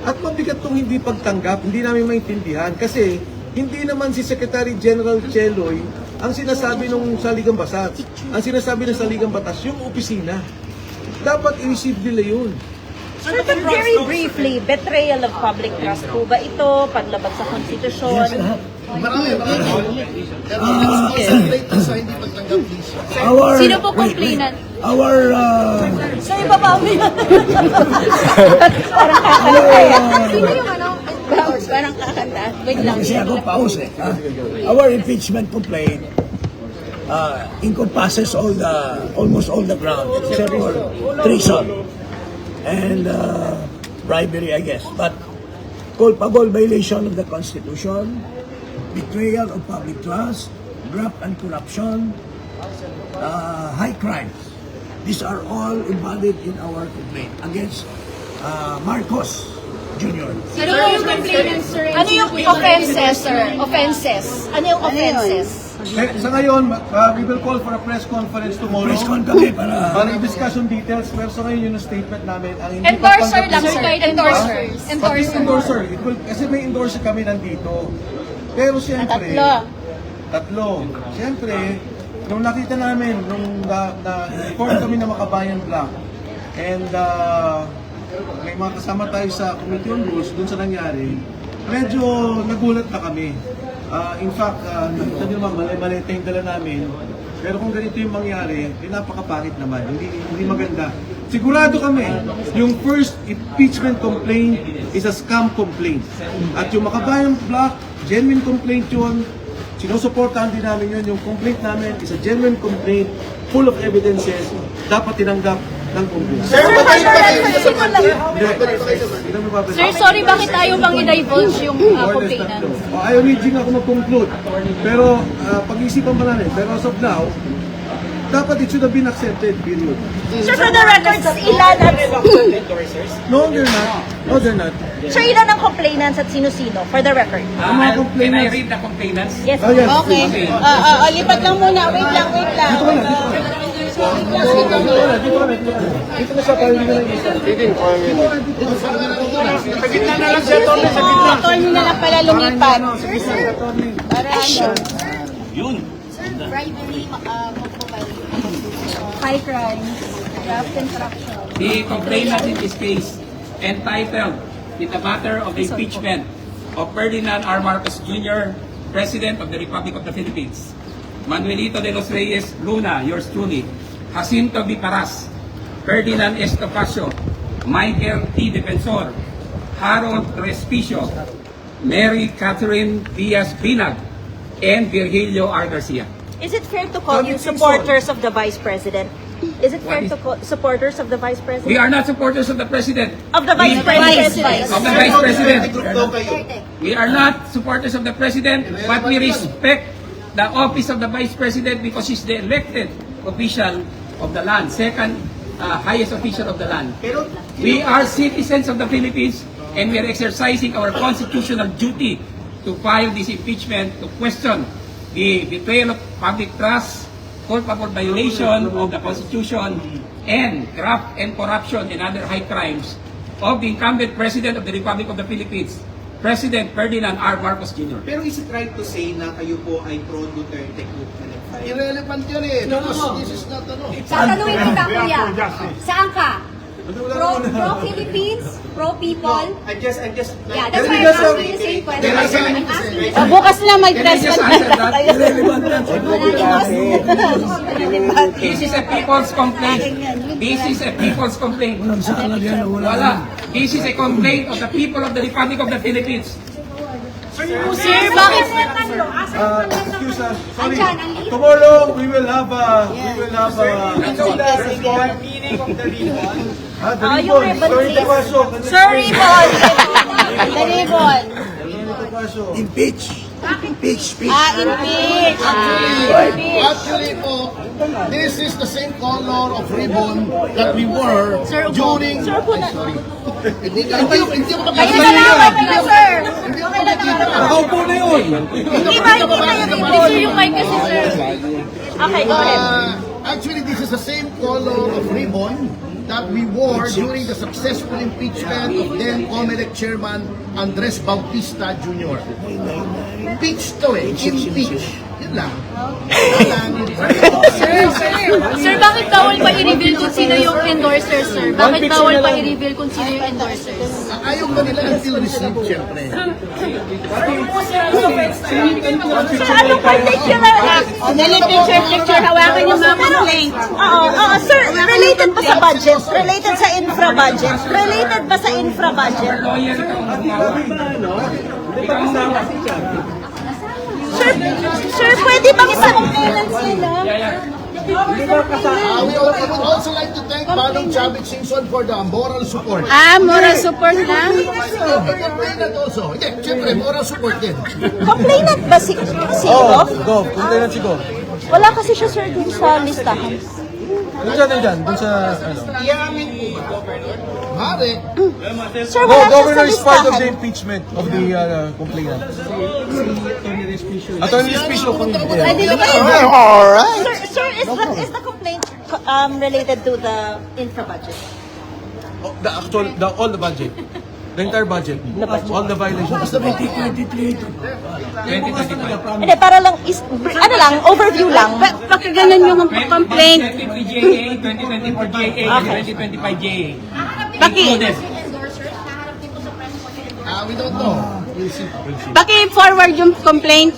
At mabigat tong hindi pagtanggap, hindi namin maintindihan kasi hindi naman si Secretary General Cheloy ang sinasabi ng Saligang Batas. Ang sinasabi ng Saligang Batas, yung opisina. Dapat i-receive nila yun. Sir, but very briefly, betrayal of public trust po ba ito? Paglabag sa konstitusyon? Marami. Pero concentrate sa hindi pagtanggap, please. Sino po complainant? So, iba pa ulit. Parang kakalaya. Sino yung ano? Parang kakanta. Wait lang. Kasi ako pause eh. Our impeachment complaint encompasses almost all the grounds except for treason and bribery, I guess. But culpable violation of the Constitution, betrayal of public trust, graft and corruption, high crimes. These are all embodied in our complaint against Marcos Jr. Ano yung complainant, sir? Ano yung offenses, sir? Offenses. Ano yung offenses? Sa ngayon, we will call for a press conference tomorrow. Press con kami para i-discuss yung details. Pero sa ngayon yung statement namin, ang hindi Endorser lang, pagtanggap- sir. Endorsers. Pati yung endorser, kasi may endorser kami nandito. Pero siyempre, tatlo. Siyempre, nung nakita namin, nung na-inform kami na Makabayan Black, and may mga kasama tayo sa Committee on Rules, dun sa nangyari, medyo nagulat na kami. In fact, nakita nyo naman, mali-malita yung dala namin. Pero kung ganito yung mangyari, napakapangit naman. Hindi maganda. Sigurado kami, yung first impeachment complaint is a scam complaint. At yung Makabayan Black, genuine complaint yun. Sinusuportahan din namin yun. Yung complaint namin is a genuine complaint, full of evidences, dapat tinanggap ng Congress. Sir, sorry, bakit ayaw bang i-divulge yung complainant? Ayaw ni Jing ako mag-conclude. Pero pag-iisipan pa namin. Pero as of now, dapat it should have been accepted, period. Sir, for the records, ilan at... No, they're not. No, they're not. Sir, ilan ang complainants at sino-sino? For the record. Ang mga Can I complainants. read the complainants? Yes. Oh, yes. Okay. Lipat lang muna. Wait lang. Dito ka na. Dito na sa parang hindi na isa. sa gitna na lang siya, Tony, sa gitna. Attorney na lang pala lumipat. Para ano? Bribery, high crimes, graft and corruption. The complainant in this case entitled in the matter of the impeachment of Ferdinand R. Marcos Jr., President of the Republic of the Philippines, Manuelito de los Reyes Luna, yours truly, Jacinto V. Paras, Ferdinand Estopacio, Michael T. Defensor, Harold Respicio, Mary Catherine Diaz Binag, and Virgilio R. Garcia. Is it fair to call you supporters of the Vice President? Is it fair to call supporters of the Vice President? We are not supporters of the President. Of the Vice President. Of the Vice President. We are not supporters of the President, but we respect the office of the Vice President because he's the elected official of the land, second highest official of the land. We are citizens of the Philippines and we are exercising our constitutional duty to file this impeachment to question the betrayal of public trust, culpable violation of the Constitution, and graft and corruption and other high crimes of the incumbent President of the Republic of the Philippines, President Ferdinand R. Marcos Jr. Pero is it right to say na kayo po ay pro-Duterte group na nag-file? Irrelevant yun eh. Because this is not ano. Tatanungin kita, kuya. Saan ka? Pro-Philippines? Pro-people? I'm just Yeah, that's why I'm asking the same question. I'm asking Bukas na may Can I press just con. answer that? This is a people's complaint. This is a people's complaint. Wala. This is a complaint of the people of the Republic of the Philippines. Sir, bakit? Excuse us. Sorry. Tomorrow we will have a meaning of the ribbon. Yung ribbon, please. Sir, ribbon. The ribbon. Impeach. Impeach. Impeach. Actually po, this is the same color of ribbon that we wore during... Sir, po na. Sorry. Hindi mo Kayo na lang, sir. Ako po na yun. Hindi ba, hindi kayo ribbon? Sir, yung mic kasi, sir. Okay, go ahead. Actually, this is the same color of ribbon that we wore during the successful impeachment of then COMELEC Chairman Andres Bautista Jr. Impeach to eh. Impeach. Yun lang. Sir, bakit bawal pa i-reveal kung sino yung endorsers, sir? Bakit bawal pa i-reveal kung sino yung endorsers? Ayaw ba nila until received, syempre. Sir, ano particular act? Dali, picture, hawakan yung mga complaint. Oo, sir, related ba sa budget? Related sa infra budget? Related ba sa infra budget? Lawyer ka ang Sir, pwede bang sa complainants nila? We would also like to thank Manong Chavit Singson for the moral support. Moral support lang? Complainant also. Hindi, syempre, moral support din. Complainant ba si Goff? Go. Complainant si Go. Wala kasi siya, sir, dun sa listahan. Doon sa ano. Mare. Sir, wala siya sa Governor is part of the listahan. impeachment of the complainant. Attorney Respicio. Pwede ba kayo? Alright. Sir, is the complaint related to the infra budget? All the budget. The entire budget. All the violations. 2025. Hindi, para lang, overview lang. Pakaganan yung complaint. 2023 JA, 2024 JA, and 2025 JA. Included. We don't know. Paki-forward yung complaint.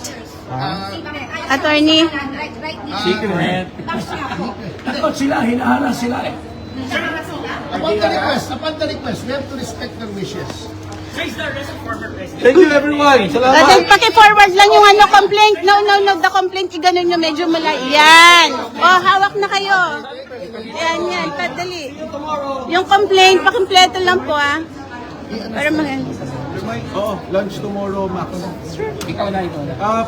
Attorney. Secret. Takot sila, hinaharas sila eh. Upon the request, we have to respect their wishes. Thank you everyone. Salamat. Paki-forward lang yung complaint. No, the complaint, iganon nyo medyo malay. Yan. Hawak na kayo. Yan, padali. Yung complaint, pakimpleto lang po, Para Lunch tomorrow, Max. Ikaw na.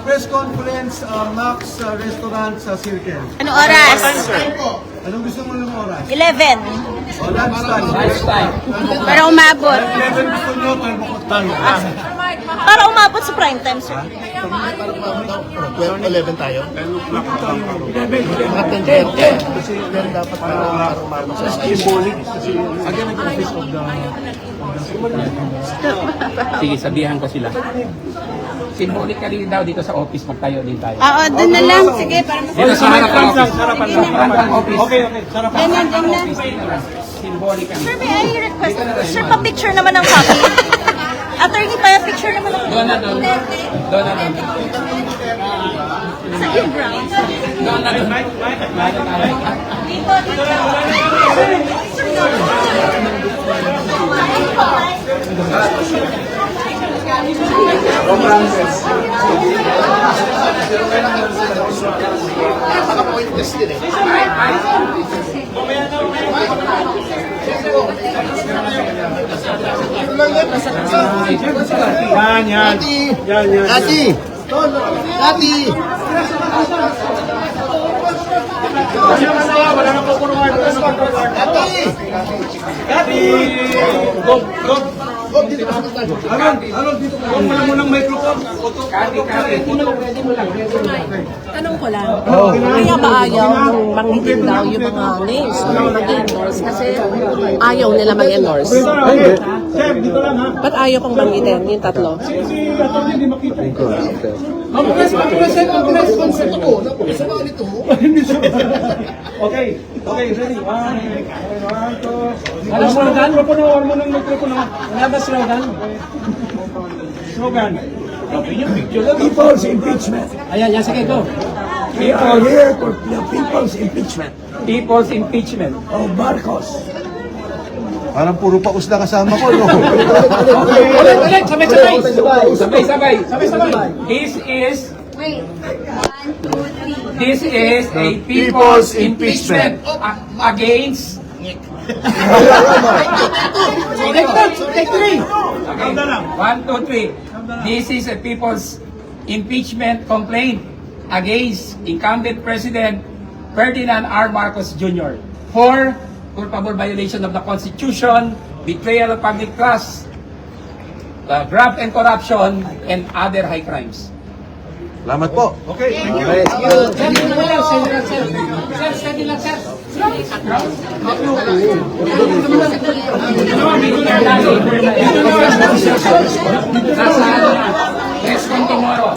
Press conference, Max Restaurant sa Circle. Ano oras? Anong gusto mo ng oras? 11. Lunchtime. Para umabot. 11 gusto nyo, pero bukod tayo. Para umabot sa prime time, sir. 11 tayo. Dapat para symbolic. Again, nag-office of the... Sige, sabihan ko sila. Symbolic ka rin daw dito sa office, magtayo din tayo. Oo, doon na lang. Sige, para Dito sa harap ng office. Office. Okay. Sarap. Ganyan. Symbolic ka. Sir, may I request? Sir, pa-picture naman ng copy. Attorney, pa-picture naman ng Doon na doon. Sa in-ground. Doon na doon. Pointless din eh. Ati! Wala na po forward. Harold, dito ka. Wala mo ng microphone. Tanong ko lang, kaya ba ayaw nung banggitin daw yung mga names na mag-endorse? Kasi ayaw nila mag-endorse. Sir, dito lang ha. Ba't ayaw kong banggitin yung tatlo? Si attorney hindi makita. Okay, ready. One, two. Alam mo slogan? Huwag mo ng microphone. Wala ba slogan? Slogan. People's impeachment. Ayan, sige, go. We are here for the people's impeachment. People's impeachment. Of Marcos. Parang puro paus na kasama ko, no? Ulit, sabay. This is a people's impeachment against Take three. One, two, three. This is a people's impeachment complaint against incumbent President Ferdinand R. Marcos Jr. for culpable violation of the Constitution, betrayal of public trust, graft and corruption, and other high crimes. Salamat po. Okay, thank you. Let's come tomorrow.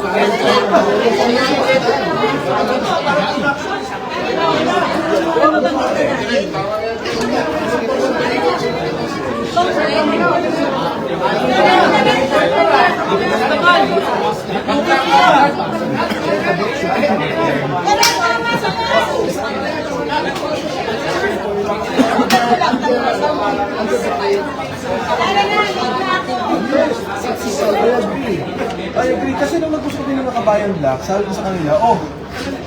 I agree. Kasi nung nag-usap din ng Kabayan Black, sabi ko sa kanila,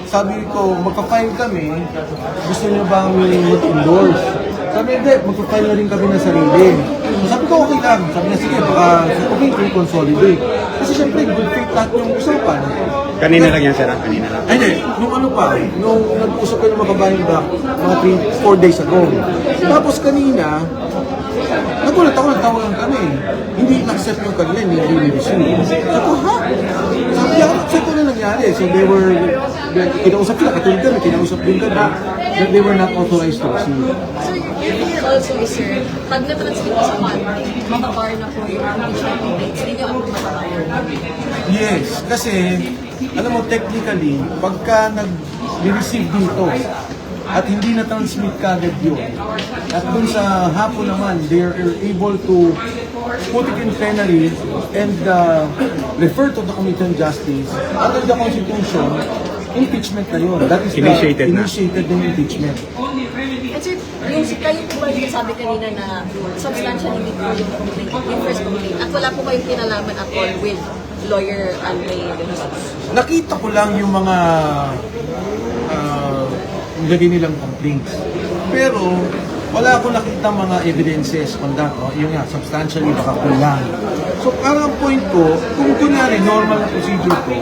sabi ko, magpa-file kami, gusto niyo bang mag-endorse? Sabi, hindi, magpa-file na rin kami ng sarili. So, sabi ko, okay lang. Sabi niya, sige, baka okay to consolidate. Kasi syempre, good faith lahat yung usapan. Kanina lang yan, sir. Kanina lang. Ay, hindi. Nung nung nag-usap kayo ng mga Kabayan Black, mga 4 days ago. Tapos kanina, nagulat ako, nagtawagan kami. Hindi na-accept yung kanila, hindi receive. Sabi ko, ha? Sabi niya, accept ko na nangyari. So they were, kinausap sila, katulad kami, kinausap din kami, that they were not authorized to receive. Sir, your fear also is, sir, pag na-transmit sa Monday, mababar na po yung impeachment complaints. Hindi niyo ako mababar. Yes, kasi, alam mo, technically, pagka nag-receive dito, at hindi na-transmit kagad yun, at dun sa hapon naman, they are able to put it in plenary and refer to the Committee on Justice under the Constitution, impeachment na yun. That is initiated na impeachment. And sir, yung kayo po ba yung sabi kanina na substantial hindi po yung complaint, yung first complaint, at wala po kayong kinalaman at all with lawyer Andre De Jesus? Nakita ko lang yung mga lagay nilang complaints. Pero wala akong nakita mga evidences on that. Yung nga, substantially baka kulang. So parang point ko, kung kunyari normal na procedure ko,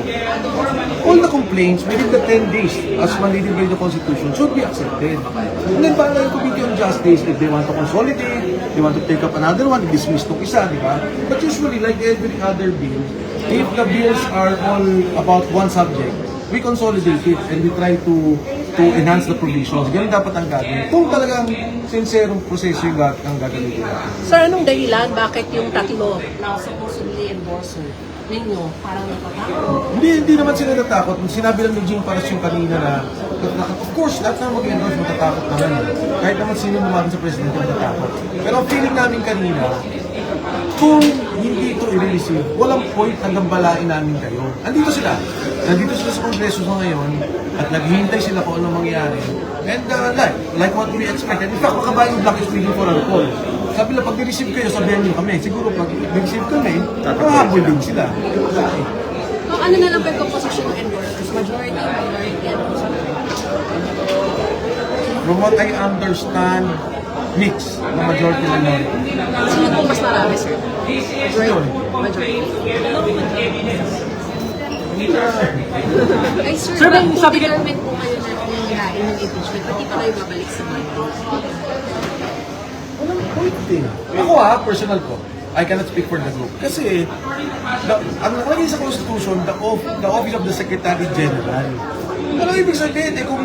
all the complaints within the 10 days as mandated by the Constitution should be accepted. And then para yung Committee on Justice, if they want to consolidate, they want to take up another one, dismiss itong isa, di ba? But usually, like every other bill, if the bills are all about one subject, we consolidate it and we try to enhance the provisions. Ganun dapat ang gagawin. Kung talagang sincerong proseso yung ang gagawin. Sir, anong dahilan bakit yung tatlo na supposedly endorser ninyo parang natatakot? Hindi naman sila natatakot. Sinabi lang ni Jim Paras yung kanina na of course, lahat na mag-endorse matatakot naman. Kahit naman sino naman sa presidente matatakot. Pero ang feeling namin kanina, kung hindi ito i-receive, walang point hanggang balain namin kayo. Nandito sila sa Kongreso sa ngayon at naghihintay sila kung anong mangyayari. And like what we expected. In fact, Kabayan Black is waiting for a recall. Sabi lang, pag di-receive kayo, sabihan niyo kami. Siguro pag di-receive kami, mahabol din sila. Ano na lang ba yung composition ng endorsers? Majority, minority, From what I understand, mix na majority minority. Sino po mas marami, sir? Majority. Ay, sir, kung determined po kayo na hirain ng impeachment, pati pa kayo babalik sa Monday. Walang point eh. Ako personal ko, I cannot speak for the group. Kasi, ang nakalagay sa Constitution, the office of the Secretary General. Ano ibig sabihin eh, kung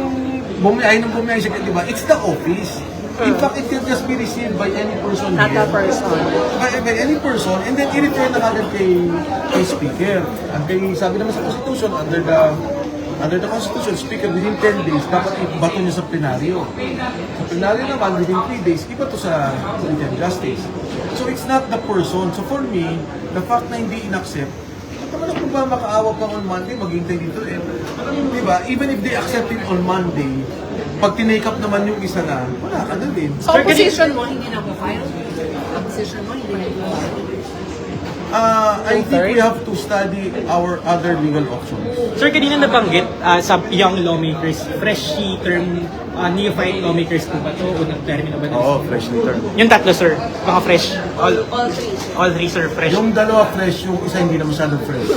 bumiyahin ng bumiyahin siya, di ba? It's the office. In fact, it can just be received by any person Not here. a person. By any person, and then i-refer na agad kay Speaker. Ang kay, sabi naman sa Constitution, under the Constitution, Speaker, within 10 days, dapat ibato niya sa plenaryo. Sa plenaryo naman, within 3 days, iba to sa Committee on Justice. So it's not the person. So for me, the fact na hindi in-accept, naman kung ba makaawa pa on Monday, maghintay dito eh. Di ba? Even if they accept it on Monday, pag tinake up naman yung isa na, wala ka na din. So, opposition mo, hindi na po-file? Opposition mo, hindi na po-file? I think we have to study our other legal options. Sir, kanina nabanggit sa young lawmakers, freshly term neophyte lawmakers po ba ito? O nag-termino ba? Oo, freshly term. Yung tatlo, sir, mga fresh. All three, sir. All three, sir, fresh. Yung dalawa fresh, yung isa hindi na masyadong fresh.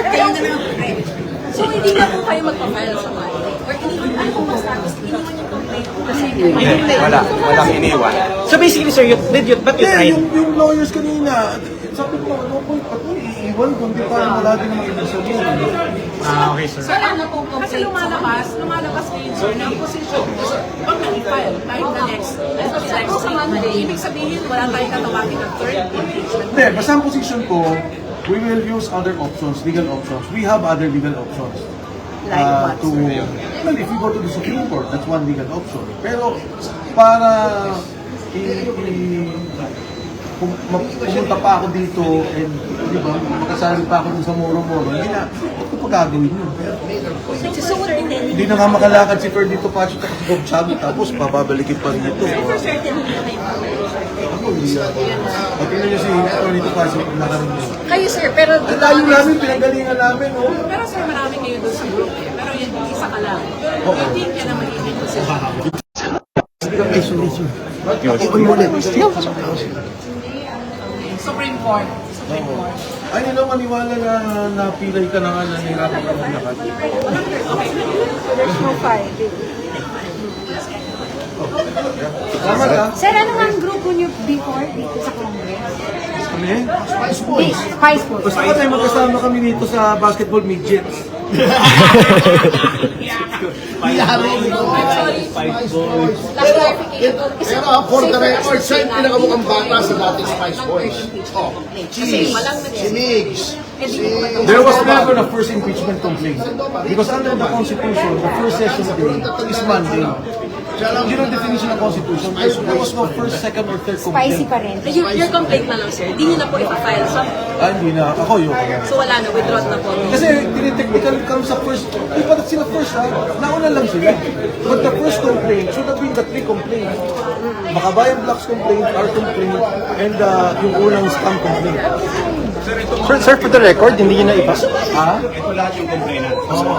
Kayo na lang. So, hindi na po kayo magpa-file sa Monday? Or ano po mas status? Iniwan yung complaint po kasi Walang iniwan. So basically, sir, but you tried? Yung lawyers kanina, sabi ko, ano po, pati iiwan, kundi parang wala din naman ibig sabihin. Okay, sir. Sir, ano pong complaint? Kasi lumalabas kayo, sir, ng position ko. Pag nag-file, tayo the next Monday, ibig sabihin, wala tayong katawagin ng third impeachment. Hindi, basta ang position ko, we will use other options, legal options. We have other legal options. Well, if we go to the Supreme Court, that's one legal option. Pero para pumunta pa ako dito and di ba, makasali pa ako dun sa Moro-Moro, hindi na, ito pa gagawin yun. Hindi na nga makalakad si Ferdito Pacho at si Bob Chago, tapos papabalikin pa rin ito. Ako, hindi ako. Tingnan niyo si Ferdito Pacho, nakaroon niyo. Kayo, sir, pero... Ang layo namin, pinagalingan namin, oh. Pero sir, marami kayo doon sa group eh. Pero yun, isa ka lang. Hindi ka na magiging position. Supreme Court. Ay, nila maniwala na napilay ka na nga na nahirapan ka maglakad. There's no fight. Salamat ha. Sir, ano nga ang grupo niyo before dito sa Congress? Kami? Spice Boys. Spice Boys. Basta ka tayo magkasama kami dito sa basketball midgets. Pero for the record, siya yung pinakamukhang bata sa dating Spice Boys. Oh, Cheese, si Migs, There was never a first impeachment complaint. Because under the Constitution, the first session day is Monday. Yun ang definition ng Constitution. There was no first, second, or third Spicy complaint. pa rin. Your complaint na lang, sir. Hindi nyo na po ipafile. So, Hindi na. Ako yun. so wala na, withdraw na po. Kasi tinitechnical kami sa first, di pa sila first ha, nauna lang sila. But the first complaint should have been the three complaints. Makabayan Blacks complaint, our complaint, and yung unang scam complaint. Sir, for the record, hindi nyo na ipas? Ha? Ito lahat yung complainant. Oo.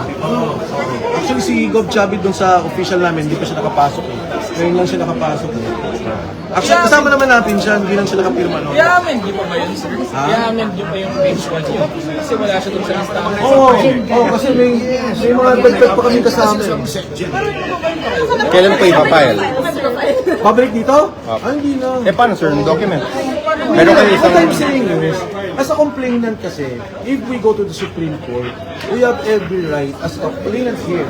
Actually si Gob Chavit dun sa official namin, hindi pa siya nakapasok eh. Ngayon lang siya nakapasok eh. Actually, kasama naman natin siya, hindi lang siya nakapirma noon. I-amend nyo pa ba yun, sir? I-amend nyo pa yung page 1 nyo? Kasi wala siya dun sa listahan. Oo, kasi may mga dagdag pa kami kasama eh. Kailan po ipapile? Pabalik dito? Hindi na. Paano sir, yung document? Meron kayo What I'm saying is, as a complainant kasi, if we go to the Supreme Court, we have every right as a complainant here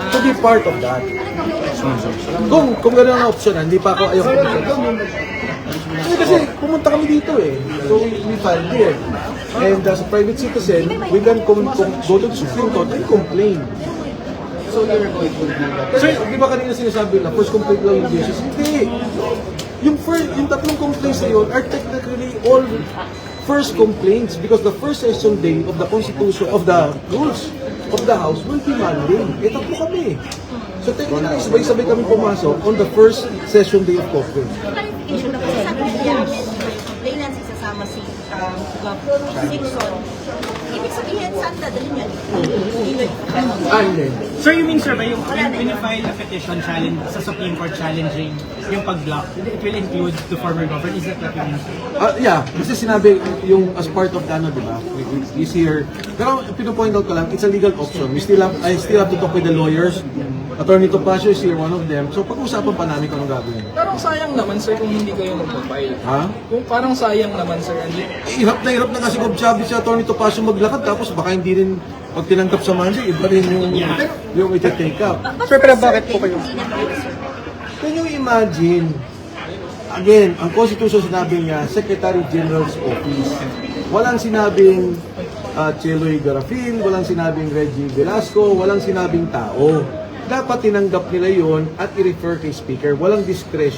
to be part of that. Kung gano'n ang option, hindi pa ako ayoko dito. Kasi pumunta kami dito eh. So we filed here. And as a private citizen, we can go to the Supreme Court and complain. So you're going to do that. Kasi di ba kanina sinasabi na first complaint lang yung basis? Hindi. Yung tatlong complaints na yun are technically all first complaints because the first session day of the Constitution, of the rules of the House will be Monday. Tatlo kami. So technically, sabay-sabay kami pumasok on the first session day of Congress. Clarification na po. Sabi niya, complainants isasama si Gov. Sixon. ibig sabihin, saan dadalhin yan? Sir, you mean, sir, ba yung when you file a petition challenge sa Supreme Court challenging yung pag-block, it will include the former government? Is that what you mean, sir? Yeah, kasi sinabi yung as part of the ano, di ba? Is here. Pero pino-point out ko lang, it's a legal option. I still have to talk with the lawyers. Attorney Topacio is here, one of them. So pag-usapan pa namin kung anong gagawin. Parang sayang naman, sir, kung hindi kayo magpapile. Ha? Kung parang sayang naman, sir. Hirap na kasi kung sabi si Attorney Topacio maglakad, tapos baka hindi rin pag tinanggap sa Monday, iba rin yung iti-take up. Sir, pero bakit po kayo? Can you imagine? Again, ang Constitution sinabi niya, Secretary General's Office. Walang sinabing Cheloy Garafil, walang sinabing Reggie Velasco, walang sinabing tao. Dapat tinanggap nila yon at i-refer kay Speaker. Walang discretion.